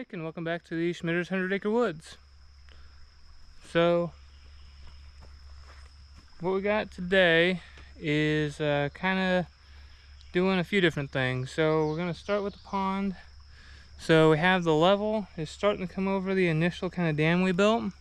Nick, and welcome back to the Schmitter's 100 Acre Woods. So, what we got today is kind of doing a few different things. So, we're going to start with the pond. So, we have the level is starting to come over the initial kind of dam we built.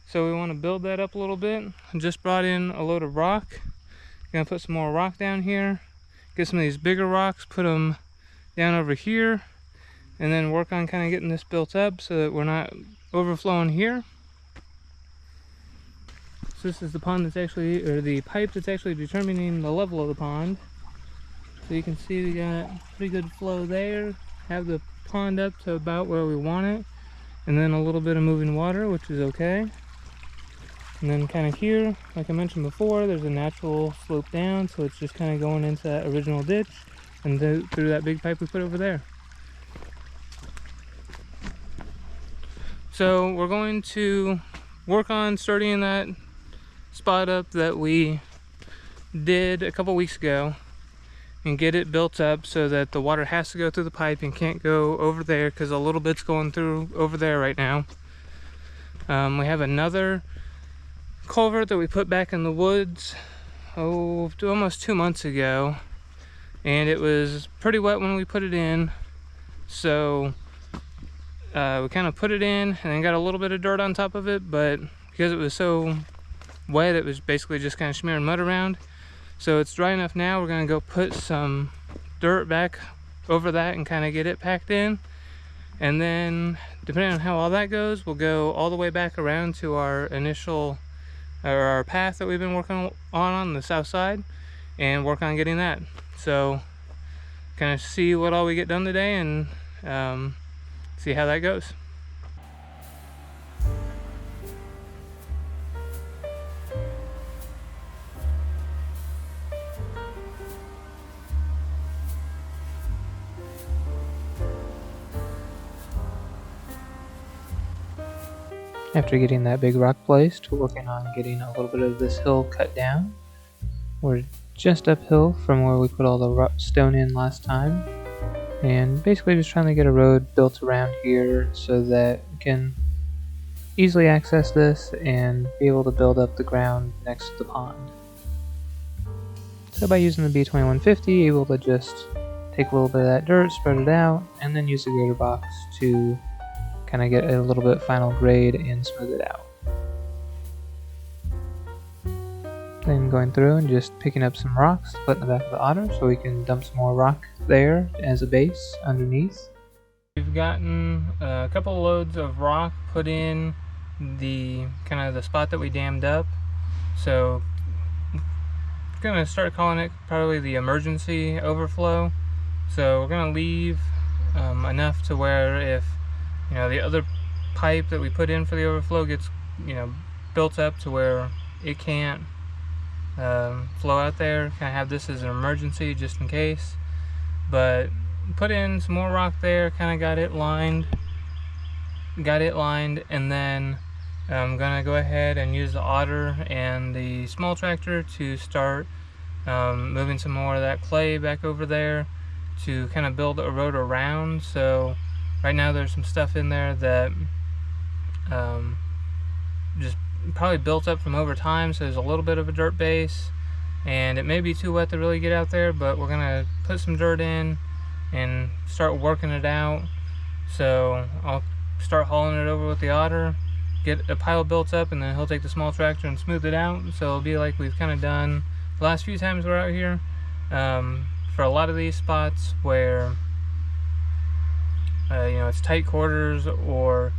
So, we want to build that up a little bit. I just brought in a load of rock. Going to put some more rock down here. Get some of these bigger rocks, put them down over here. And then work on kind of getting this built up so that we're not overflowing here. So this is the pond that's actually, or the pipe that's actually determining the level of the pond. So you can see we got pretty good flow there. Have the pond up to about where we want it. And then a little bit of moving water, which is okay. And then kind of here, like I mentioned before, there's a natural slope down. So it's just kind of going into that original ditch and through that big pipe we put over there. So we're going to work on starting that spot up that we did a couple weeks ago and get it built up so that the water has to go through the pipe and can't go over there because a little bit's going through over there right now. We have another culvert that we put back in the woods almost 2 months ago, and it was pretty wet when we put it in, so we kind of put it in and then got a little bit of dirt on top of it, but because it was so wet, it was basically just kind of smearing mud around. So it's dry enough now. We're going to go put some dirt back over that and kind of get it packed in. And then, depending on how all that goes, we'll go all the way back around to our initial, or our path that we've been working on the south side, and work on getting that. So, kind of see what all we get done today and see how that goes. After getting that big rock placed, we're working on getting a little bit of this hill cut down. We're just uphill from where we put all the stone in last time. And basically just trying to get a road built around here so that we can easily access this and be able to build up the ground next to the pond. So by using the B2150, able to just take a little bit of that dirt, spread it out, and then use the grader box to kind of get a little bit final grade and smooth it out. Then going through and just picking up some rocks to put in the back of the otter so we can dump some more rock there as a base underneath. We've gotten a couple of loads of rock put in the kind of the spot that we dammed up. So I'm gonna start calling it probably the emergency overflow. So we're gonna leave enough to where if the other pipe that we put in for the overflow gets built up to where it can't flow out there, kind of have this as an emergency just in case. But put in some more rock there, kind of got it lined, and then I'm gonna go ahead and use the otter and the small tractor to start moving some more of that clay back over there to kind of build a road around. So right now there's some stuff in there that just probably built up from over time, so there's a little bit of a dirt base and it may be too wet to really get out there, but we're gonna put some dirt in and start working it out. So I'll start hauling it over with the otter, get a pile built up, and then he'll take the small tractor and smooth it out. So it'll be like we've kind of done the last few times we're out here for a lot of these spots where it's tight quarters, or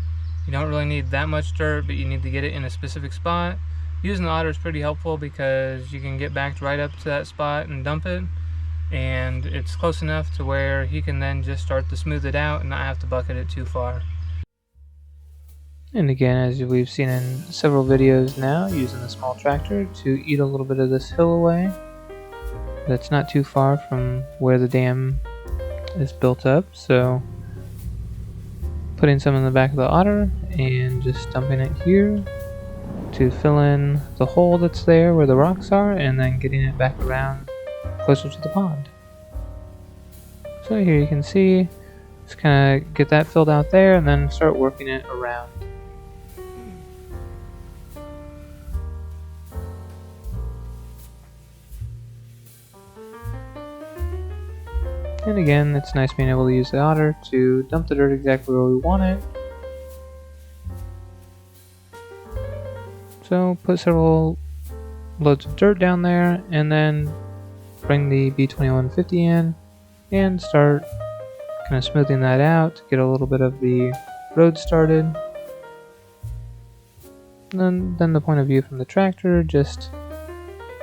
you don't really need that much dirt, but you need to get it in a specific spot. Using the otter is pretty helpful because you can get backed right up to that spot and dump it, and it's close enough to where he can then just start to smooth it out and not have to bucket it too far. And again, as we've seen in several videos now, using the small tractor to eat a little bit of this hill away. That's not too far from where the dam is built up, so putting some in the back of the otter and just dumping it here to fill in the hole that's there where the rocks are, and then getting it back around closer to the pond. So here you can see Just kind of get that filled out there and then start working it around. And again, it's nice being able to use the auger to dump the dirt exactly where we want it. So put several loads of dirt down there and then bring the B2150 in and start kind of smoothing that out to get a little bit of the road started. And then the point of view from the tractor, just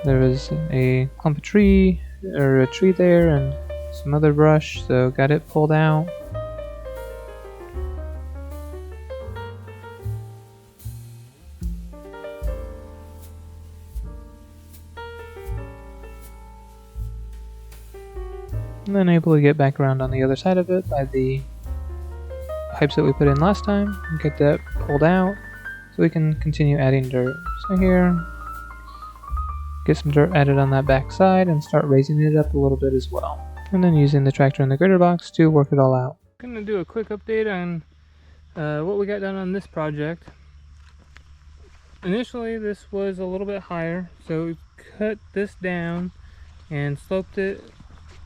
there was a clump of tree or a tree there and some other brush, so got it pulled out. And then able to get back around on the other side of it by the pipes that we put in last time, and get that pulled out so we can continue adding dirt. So here, get some dirt added on that back side and start raising it up a little bit as well. And then using the tractor and the grader box to work it all out. I'm going to do a quick update on what we got done on this project. Initially this was a little bit higher, so we cut this down and sloped it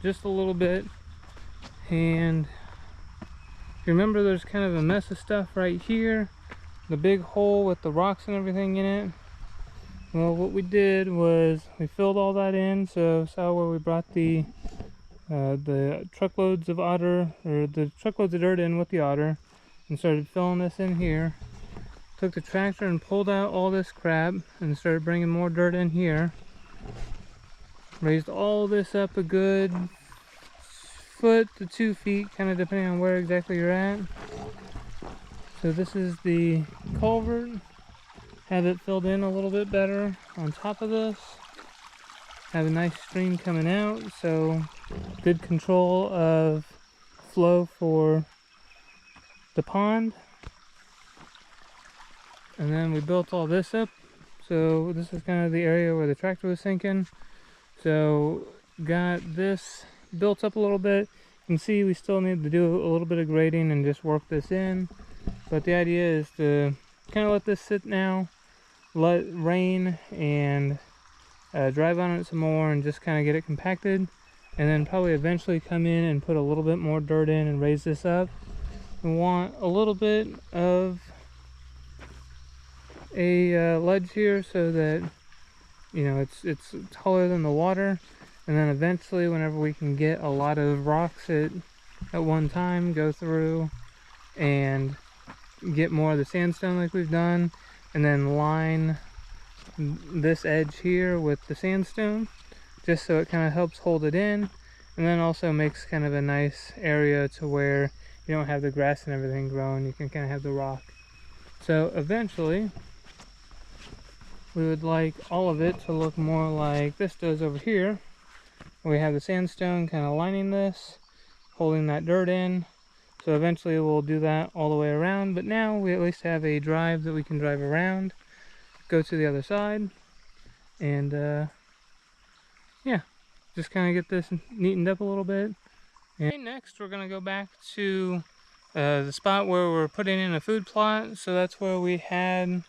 just a little bit. And if you remember, there's kind of a mess of stuff right here, the big hole with the rocks and everything in it. Well, what we did was we filled all that in. So saw where we brought the truckloads of the truckloads of dirt in with the auger and started filling this in here. Took the tractor and pulled out all this crap and started bringing more dirt in here. Raised all this up a good foot to 2 feet, kind of depending on where exactly you're at. So this is the culvert. Have it filled in a little bit better on top of this. Have a nice stream coming out, so good control of flow for the pond. And then we built all this up. So this is kind of the area where the tractor was sinking. So got this built up a little bit. You can see we still need to do a little bit of grading and just work this in. But the idea is to kind of let this sit now, let rain and drive on it some more and just kind of get it compacted. And then probably eventually come in and put a little bit more dirt in and raise this up. We want a little bit of a ledge here so that, you know, it's taller than the water. And then eventually, whenever we can get a lot of rocks at one time, go through and get more of the sandstone like we've done, and then line this edge here with the sandstone, just so it kind of helps hold it in, and then also makes kind of a nice area to where you don't have the grass and everything growing. You can kind of have the rock. So eventually, we would like all of it to look more like this does over here. We have the sandstone kind of lining this, holding that dirt in. So eventually we'll do that all the way around, but now we at least have a drive that we can drive around, go to the other side, and yeah, just kind of get this neatened up a little bit. And next we're going to go back to the spot where we're putting in a food plot. So that's where we had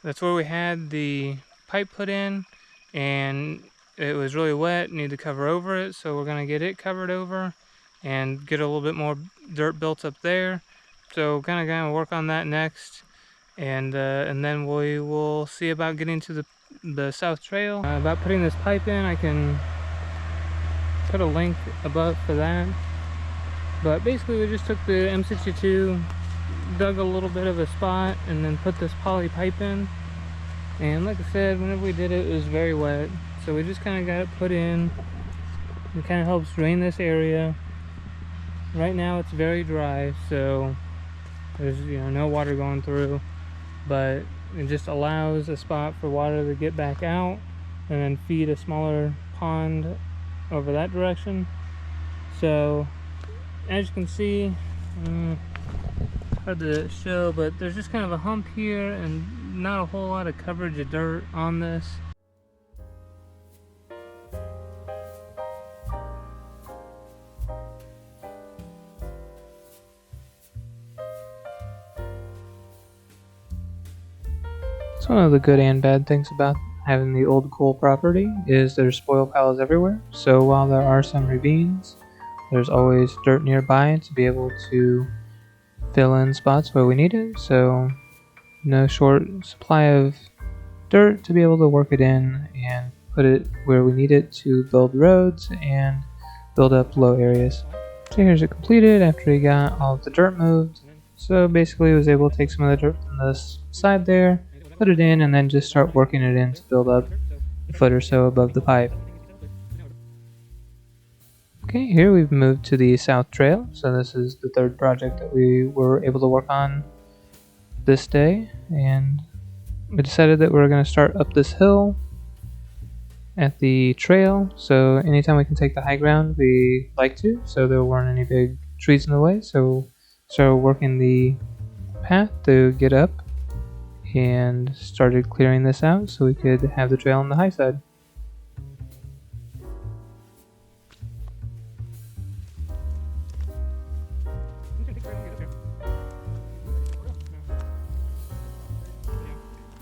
the pipe put in, and it was really wet, need to cover over it, so we're going to get it covered over and get a little bit more dirt built up there. So kind of work on that next, and then we will see about getting to the south trail. About putting this pipe in, I can put a link above for that. But basically we just took the M62, dug a little bit of a spot, and then put this poly pipe in. And like I said, whenever we did it, it was very wet. So we just kind of got it put in. It kind of helps drain this area. Right now it's very dry, so there's no water going through, but it just allows a spot for water to get back out and then feed a smaller pond over that direction. So as you can see, hard to show, but there's just kind of a hump here and not a whole lot of coverage of dirt on this. So one of the good and bad things about having the old coal property is there's spoil piles everywhere. So while there are some ravines, there's always dirt nearby to be able to fill in spots where we need it. So no short supply of dirt to be able to work it in and put it where we need it to build roads and build up low areas. So here's it completed after we got all of the dirt moved. So basically I was able to take some of the dirt from this side there, put it in, and then just start working it in to build up a foot or so above the pipe. Okay, here we've moved to the south trail. So this is the third project that we were able to work on this day, and we decided that we're going to start up this hill at the trail. So anytime we can take the high ground, we like to, so there weren't any big trees in the way. So started working the path to get up and started clearing this out so we could have the trail on the high side.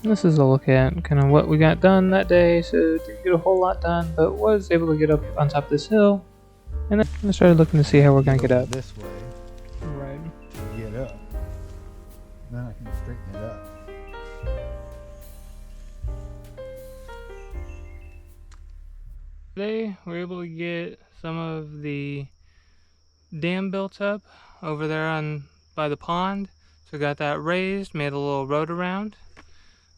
This is a look at kind of what we got done that day. So didn't get a whole lot done, but was able to get up on top of this hill, and then I started looking to see how we're gonna get up. This way, Right. to get up. Then I can straighten it up. Today we were able to get some of the dam built up over there on by the pond. So got that raised, made a little road around.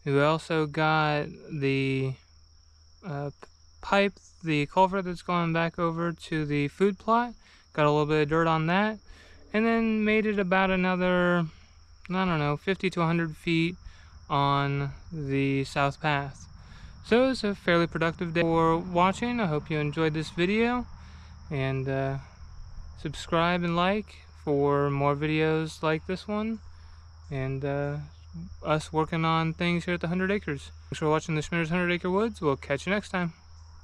We also got the pipe, the culvert that's going back over to the food plot. Got a little bit of dirt on that, and then made it about another, I don't know, 50 to 100 feet on the south path. So it's a fairly productive day for watching. I hope you enjoyed this video, and subscribe and like for more videos like this one, and us working on things here at the 100 Acres. Thanks for watching the Schmitter's 100 Acre Woods. We'll catch you next time.